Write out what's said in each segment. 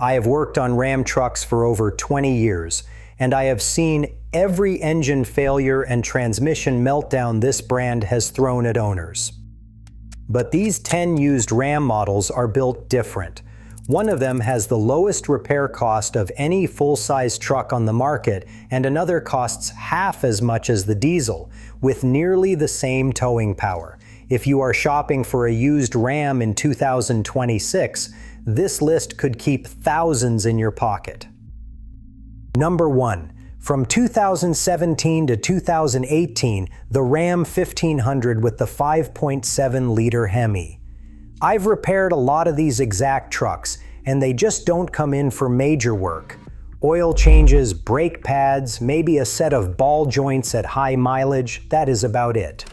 I have worked on Ram trucks for over 20 years, and I have seen every engine failure and transmission meltdown this brand has thrown at owners. But these 10 used Ram models are built different. One of them has the lowest repair cost of any full-size truck on the market, and another costs half as much as the diesel, with nearly the same towing power. If you are shopping for a used Ram in 2026, this list could keep thousands in your pocket. Number 1. From 2017 to 2018, the Ram 1500 with the 5.7-liter Hemi. I've repaired a lot of these exact trucks, and they just don't come in for major work. Oil changes, brake pads, maybe a set of ball joints at high mileage, that is about it.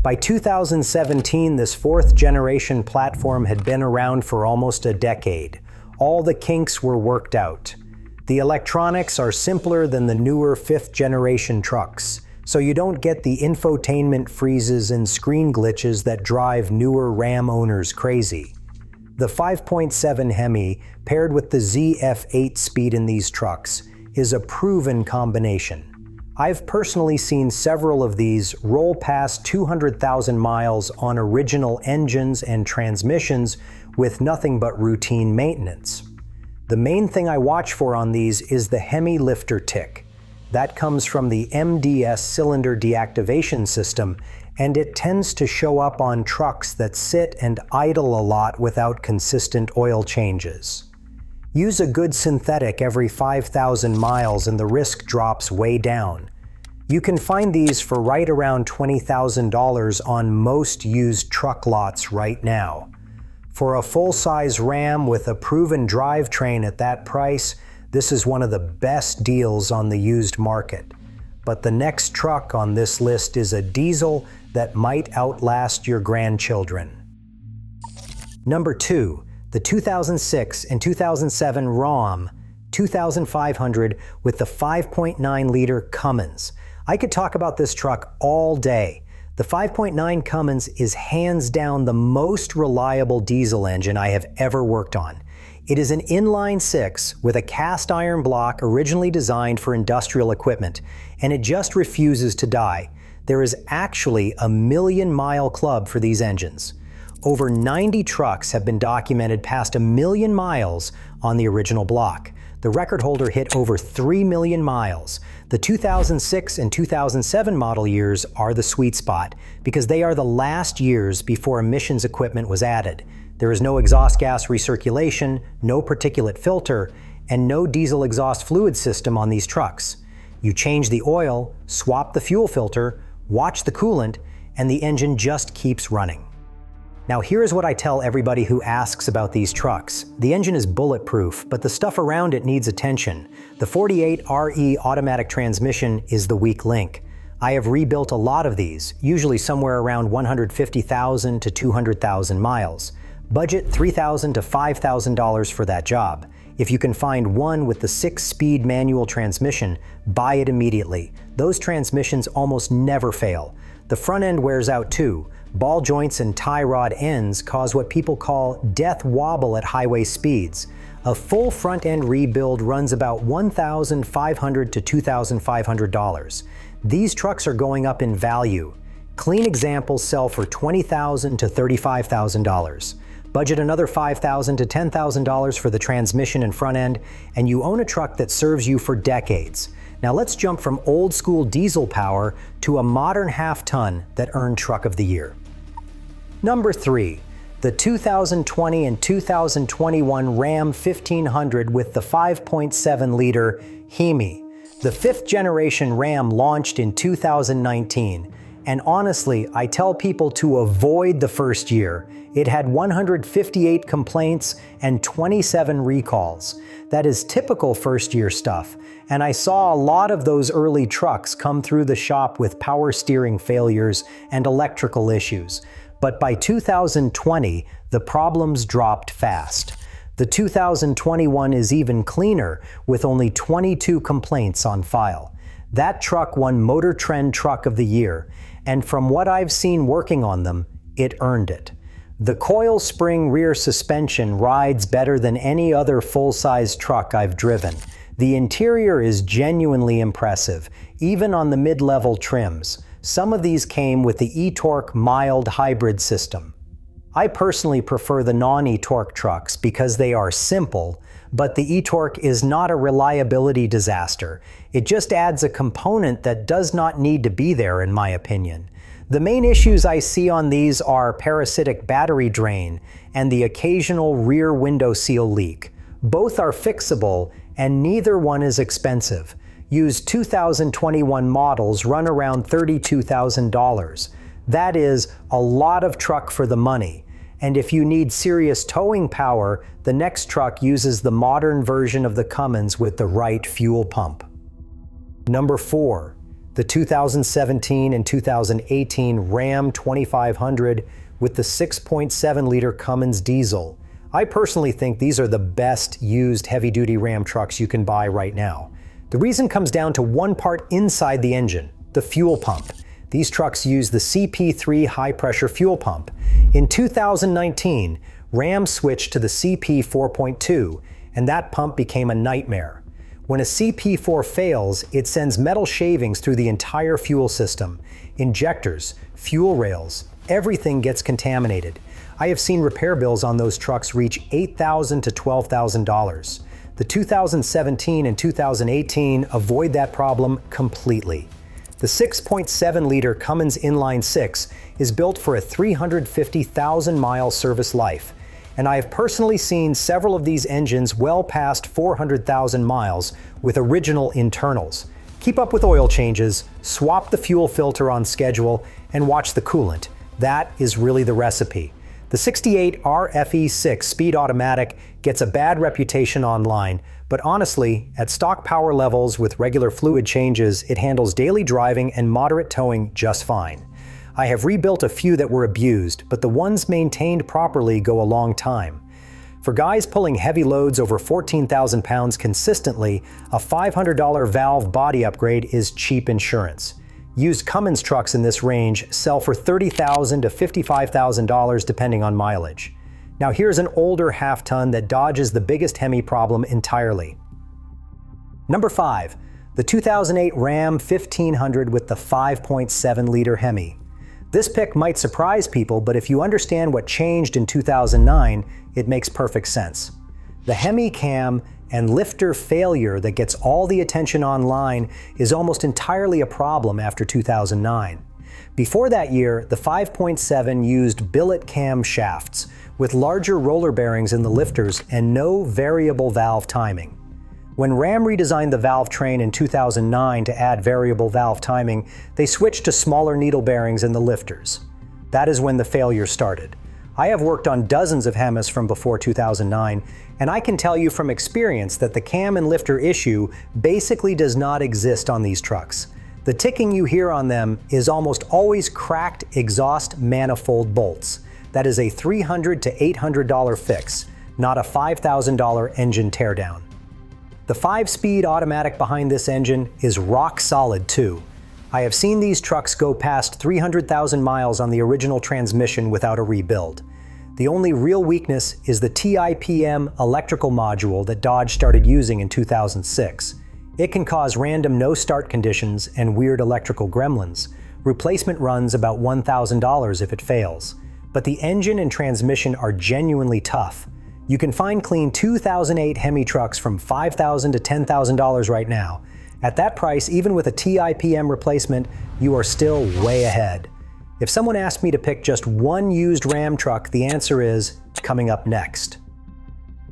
By 2017, this fourth-generation platform had been around for almost a decade. All the kinks were worked out. The electronics are simpler than the newer fifth-generation trucks, so you don't get the infotainment freezes and screen glitches that drive newer Ram owners crazy. The 5.7 Hemi, paired with the ZF8 speed in these trucks, is a proven combination. I've personally seen several of these roll past 200,000 miles on original engines and transmissions with nothing but routine maintenance. The main thing I watch for on these is the Hemi lifter tick. That comes from the MDS cylinder deactivation system, and it tends to show up on trucks that sit and idle a lot without consistent oil changes. Use a good synthetic every 5,000 miles and the risk drops way down. You can find these for right around $20,000 on most used truck lots right now. For a full-size Ram with a proven drivetrain at that price, this is one of the best deals on the used market. But the next truck on this list is a diesel that might outlast your grandchildren. Number 2, the 2006 and 2007 Ram 2500 with the 5.9-liter Cummins. I could talk about this truck all day. The 5.9 Cummins is hands down the most reliable diesel engine I have ever worked on. It is an inline 6 with a cast iron block originally designed for industrial equipment, and it just refuses to die. There is actually a 1,000,000-mile club for these engines. Over 90 trucks have been documented past 1,000,000 miles on the original block. The record holder hit over 3 million miles. The 2006 and 2007 model years are the sweet spot because they are the last years before emissions equipment was added. There is no exhaust gas recirculation, no particulate filter, and no diesel exhaust fluid system on these trucks. You change the oil, swap the fuel filter, watch the coolant, and the engine just keeps running. Now here's what I tell everybody who asks about these trucks. The engine is bulletproof, but the stuff around it needs attention. The 48RE automatic transmission is the weak link. I have rebuilt a lot of these, usually somewhere around 150,000 to 200,000 miles. Budget $3,000 to $5,000 for that job. If you can find one with the 6-speed manual transmission, buy it immediately. Those transmissions almost never fail. The front end wears out too. Ball joints and tie rod ends cause what people call death wobble at highway speeds. A full front end rebuild runs about $1,500 to $2,500. These trucks are going up in value. Clean examples sell for $20,000 to $35,000. Budget another $5,000 to $10,000 for the transmission and front end, and you own a truck that serves you for decades. Now let's jump from old school diesel power to a modern half-ton that earned Truck of the Year. Number 3, the 2020 and 2021 Ram 1500 with the 5.7-liter Hemi. The 5th generation Ram launched in 2019, and honestly, I tell people to avoid the first year. It had 158 complaints and 27 recalls. That is typical first-year stuff, and I saw a lot of those early trucks come through the shop with power steering failures and electrical issues. But by 2020, the problems dropped fast. The 2021 is even cleaner, with only 22 complaints on file. That truck won Motor Trend Truck of the Year, and from what I've seen working on them, it earned it. The coil spring rear suspension rides better than any other full-size truck I've driven. The interior is genuinely impressive, even on the mid-level trims. Some of these came with the e-torque mild hybrid system. I personally prefer the non-e-torque trucks because they are simple, but the e-torque is not a reliability disaster. It just adds a component that does not need to be there, in my opinion. The main issues I see on these are parasitic battery drain and the occasional rear window seal leak. Both are fixable, and neither one is expensive. Used 2021 models run around $32,000. That is a lot of truck for the money. And if you need serious towing power, the next truck uses the modern version of the Cummins with the right fuel pump. Number 4. The 2017 and 2018 Ram 2500 with the 6.7-liter Cummins diesel. I personally think these are the best used heavy-duty Ram trucks you can buy right now. The reason comes down to one part inside the engine, the fuel pump. These trucks use the CP3 high-pressure fuel pump. In 2019, Ram switched to the CP 4.2, and that pump became a nightmare. When a CP4 fails, it sends metal shavings through the entire fuel system. Injectors, fuel rails, everything gets contaminated. I have seen repair bills on those trucks reach $8,000 to $12,000. The 2017 and 2018 avoid that problem completely. The 6.7-liter Cummins Inline 6 is built for a 350,000-mile service life, and I have personally seen several of these engines well past 400,000 miles with original internals. Keep up with oil changes, swap the fuel filter on schedule, and watch the coolant. That is really the recipe. The 68 RFE6 Speed Automatic gets a bad reputation online, but honestly, at stock power levels with regular fluid changes, it handles daily driving and moderate towing just fine. I have rebuilt a few that were abused, but the ones maintained properly go a long time. For guys pulling heavy loads over 14,000 pounds consistently, a $500 valve body upgrade is cheap insurance. Used Cummins trucks in this range sell for $30,000 to $55,000 depending on mileage. Now here's an older half-ton that dodges the biggest Hemi problem entirely. Number 5. The 2008 Ram 1500 with the 5.7-liter Hemi. This pick might surprise people, but if you understand what changed in 2009, it makes perfect sense. The Hemi cam and lifter failure that gets all the attention online is almost entirely a problem after 2009. Before that year, the 5.7 used billet cam shafts with larger roller bearings in the lifters and no variable valve timing. When Ram redesigned the valve train in 2009 to add variable valve timing, they switched to smaller needle bearings in the lifters. That is when the failure started. I have worked on dozens of Hemis from before 2009, and I can tell you from experience that the cam and lifter issue basically does not exist on these trucks. The ticking you hear on them is almost always cracked exhaust manifold bolts. That is a $300 to $800 fix, not a $5,000 engine teardown. The 5-speed automatic behind this engine is rock solid too. I have seen these trucks go past 300,000 miles on the original transmission without a rebuild. The only real weakness is the TIPM electrical module that Dodge started using in 2006. It can cause random no-start conditions and weird electrical gremlins. Replacement runs about $1,000 if it fails. But the engine and transmission are genuinely tough. You can find clean 2008 Hemi trucks from $5,000 to $10,000 right now. At that price, even with a TIPM replacement, you are still way ahead. If someone asked me to pick just one used Ram truck, the answer is coming up next.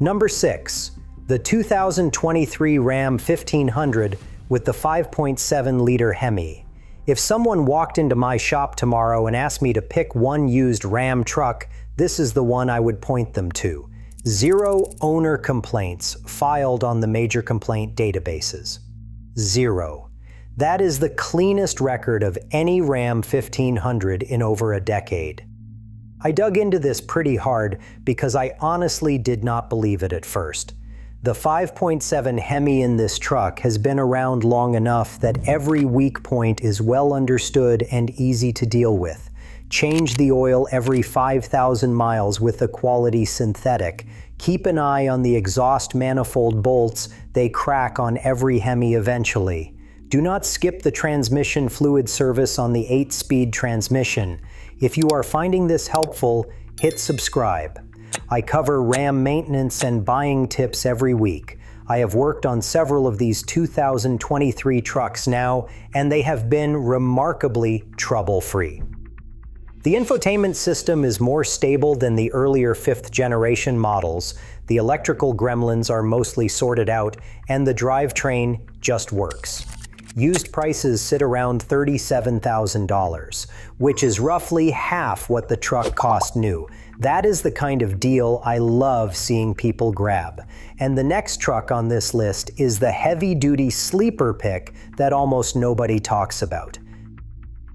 Number 6. The 2023 Ram 1500 with the 5.7-liter Hemi. If someone walked into my shop tomorrow and asked me to pick one used Ram truck, this is the one I would point them to. 0 owner complaints filed on the major complaint databases. 0. That is the cleanest record of any Ram 1500 in over a decade. I dug into this pretty hard because I honestly did not believe it at first. The 5.7 Hemi in this truck has been around long enough that every weak point is well understood and easy to deal with. Change the oil every 5,000 miles with a quality synthetic. Keep an eye on the exhaust manifold bolts. They crack on every Hemi eventually. Do not skip the transmission fluid service on the 8-speed transmission. If you are finding this helpful, hit subscribe. I cover Ram maintenance and buying tips every week. I have worked on several of these 2023 trucks now, and they have been remarkably trouble-free. The infotainment system is more stable than the earlier 5th-generation models. The electrical gremlins are mostly sorted out, and the drivetrain just works. Used prices sit around $37,000, which is roughly half what the truck cost new. That is the kind of deal I love seeing people grab. And the next truck on this list is the heavy-duty sleeper pick that almost nobody talks about.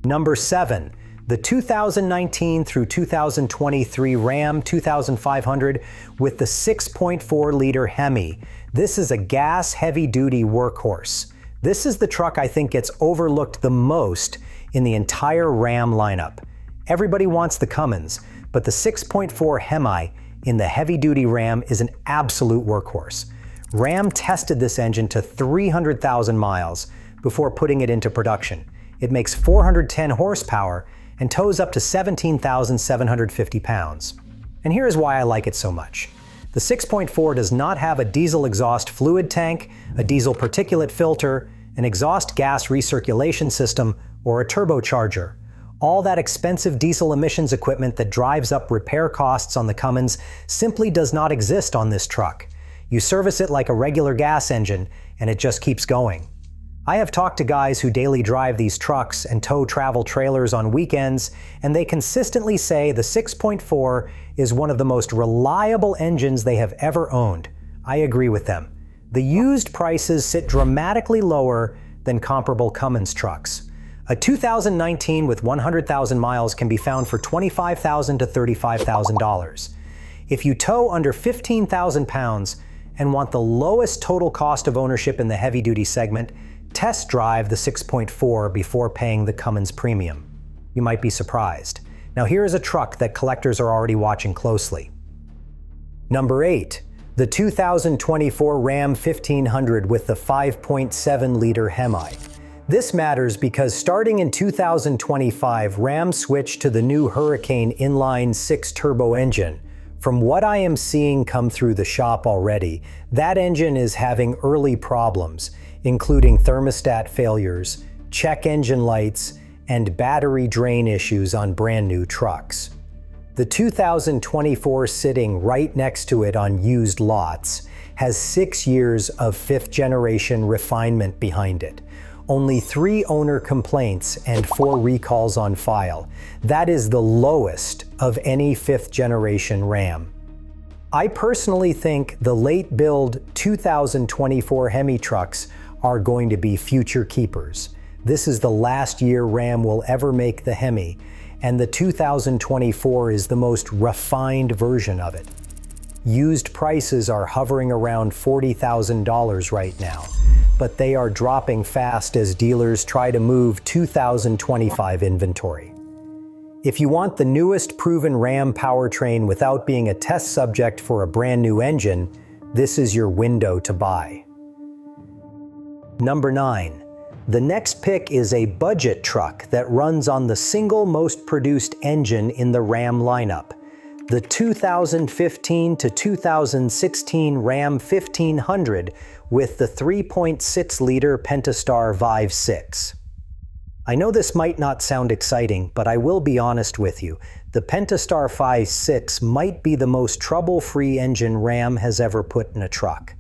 Number 7. The 2019 through 2023 Ram 2500 with the 6.4-liter Hemi. This is a gas heavy-duty workhorse. This is the truck I think gets overlooked the most in the entire Ram lineup. Everybody wants the Cummins, but the 6.4 Hemi in the heavy-duty Ram is an absolute workhorse. Ram tested this engine to 300,000 miles before putting it into production. It makes 410 horsepower and tows up to 17,750 pounds. And here is why I like it so much. The 6.4 does not have a diesel exhaust fluid tank, a diesel particulate filter, an exhaust gas recirculation system, or a turbocharger. All that expensive diesel emissions equipment that drives up repair costs on the Cummins simply does not exist on this truck. You service it like a regular gas engine, and it just keeps going. I have talked to guys who daily drive these trucks and tow travel trailers on weekends, and they consistently say the 6.4 is one of the most reliable engines they have ever owned. I agree with them. The used prices sit dramatically lower than comparable Cummins trucks. A 2019 with 100,000 miles can be found for $25,000 to $35,000. If you tow under 15,000 pounds and want the lowest total cost of ownership in the heavy-duty segment, test drive the 6.4 before paying the Cummins premium. You might be surprised. Now here is a truck that collectors are already watching closely. Number 8. The 2024 Ram 1500 with the 5.7-liter Hemi. This matters because starting in 2025, Ram switched to the new Hurricane inline 6 turbo engine. From what I am seeing come through the shop already, that engine is having early problems, including thermostat failures, check engine lights, and battery drain issues on brand new trucks. The 2024 sitting right next to it on used lots has 6 years of 5th-generation refinement behind it. Only 3 owner complaints and 4 recalls on file. That is the lowest of any 5th-generation Ram. I personally think the late-build 2024 Hemi trucks are going to be future keepers. This is the last year Ram will ever make the Hemi, and the 2024 is the most refined version of it. Used prices are hovering around $40,000 right now, but they are dropping fast as dealers try to move 2025 inventory. If you want the newest proven Ram powertrain without being a test subject for a brand new engine, this is your window to buy. Number 9. The next pick is a budget truck that runs on the single most produced engine in the Ram lineup, the 2015 to 2016 Ram 1500 with the 3.6-liter Pentastar Vive 6. I know this might not sound exciting, but I will be honest with you. The Pentastar Vive 6 might be the most trouble-free engine Ram has ever put in a truck.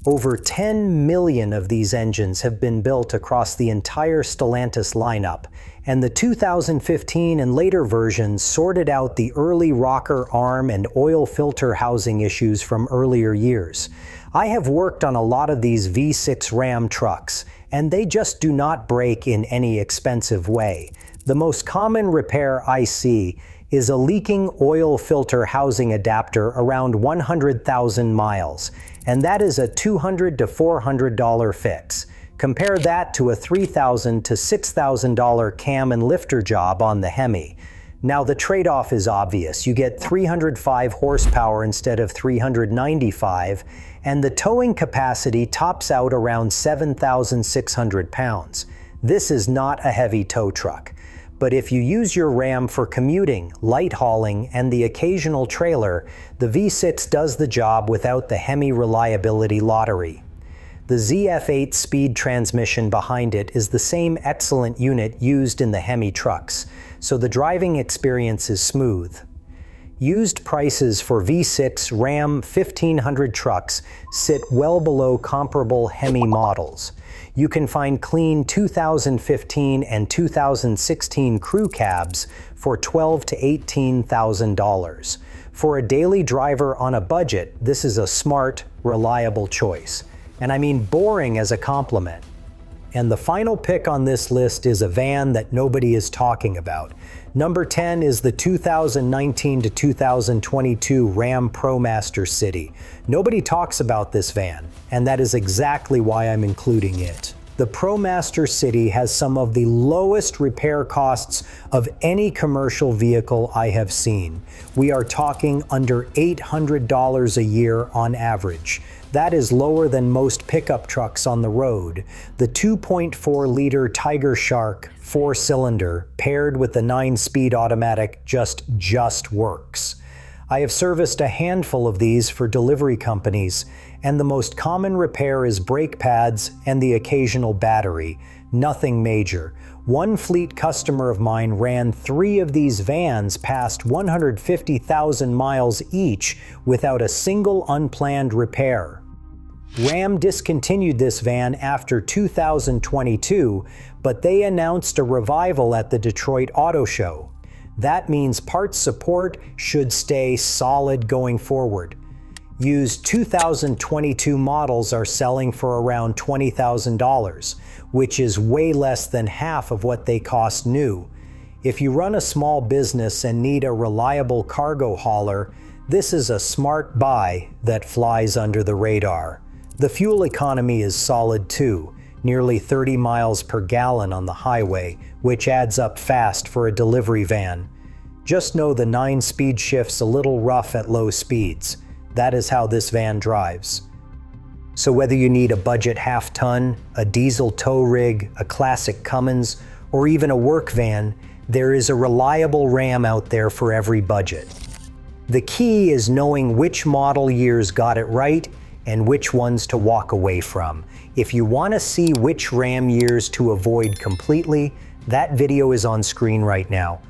Over 10 million of these engines have been built across the entire Stellantis lineup, and the 2015 and later versions sorted out the early rocker arm and oil filter housing issues from earlier years. I have worked on a lot of these V6 Ram trucks, and they just do not break in any expensive way. The most common repair I see is a leaking oil filter housing adapter around 100,000 miles, and that is a $200 to $400 fix. Compare that to a $3,000 to $6,000 cam and lifter job on the Hemi. Now the trade-off is obvious. You get 305 horsepower instead of 395, and the towing capacity tops out around 7,600 pounds. This is not a heavy tow truck. But if you use your Ram for commuting, light hauling, and the occasional trailer, the V6 does the job without the Hemi reliability lottery. The ZF8 speed transmission behind it is the same excellent unit used in the Hemi trucks, so the driving experience is smooth. Used prices for V6 Ram 1500 trucks sit well below comparable Hemi models. You can find clean 2015 and 2016 crew cabs for $12,000 to $18,000. For a daily driver on a budget, this is a smart, reliable choice. And I mean boring as a compliment. And the final pick on this list is a van that nobody is talking about. Number 10 is the 2019 to 2022 Ram ProMaster City. Nobody talks about this van, and that is exactly why I'm including it. The ProMaster City has some of the lowest repair costs of any commercial vehicle I have seen. We are talking under $800 a year on average. That is lower than most pickup trucks on the road. The 2.4-liter Tiger Shark 4-cylinder paired with the 9-speed automatic just works. I have serviced a handful of these for delivery companies, and the most common repair is brake pads and the occasional battery. Nothing major. One fleet customer of mine ran 3 of these vans past 150,000 miles each without a single unplanned repair. Ram discontinued this van after 2022, but they announced a revival at the Detroit Auto Show. That means parts support should stay solid going forward. Used 2022 models are selling for around $20,000, which is way less than half of what they cost new. If you run a small business and need a reliable cargo hauler, this is a smart buy that flies under the radar. The fuel economy is solid too, nearly 30 miles per gallon on the highway, which adds up fast for a delivery van. Just know the 9-speed shift's a little rough at low speeds. That is how this van drives. So whether you need a budget half-ton, a diesel tow rig, a classic Cummins, or even a work van, there is a reliable Ram out there for every budget. The key is knowing which model years got it right and which ones to walk away from. If you want to see which Ram years to avoid completely, that video is on screen right now.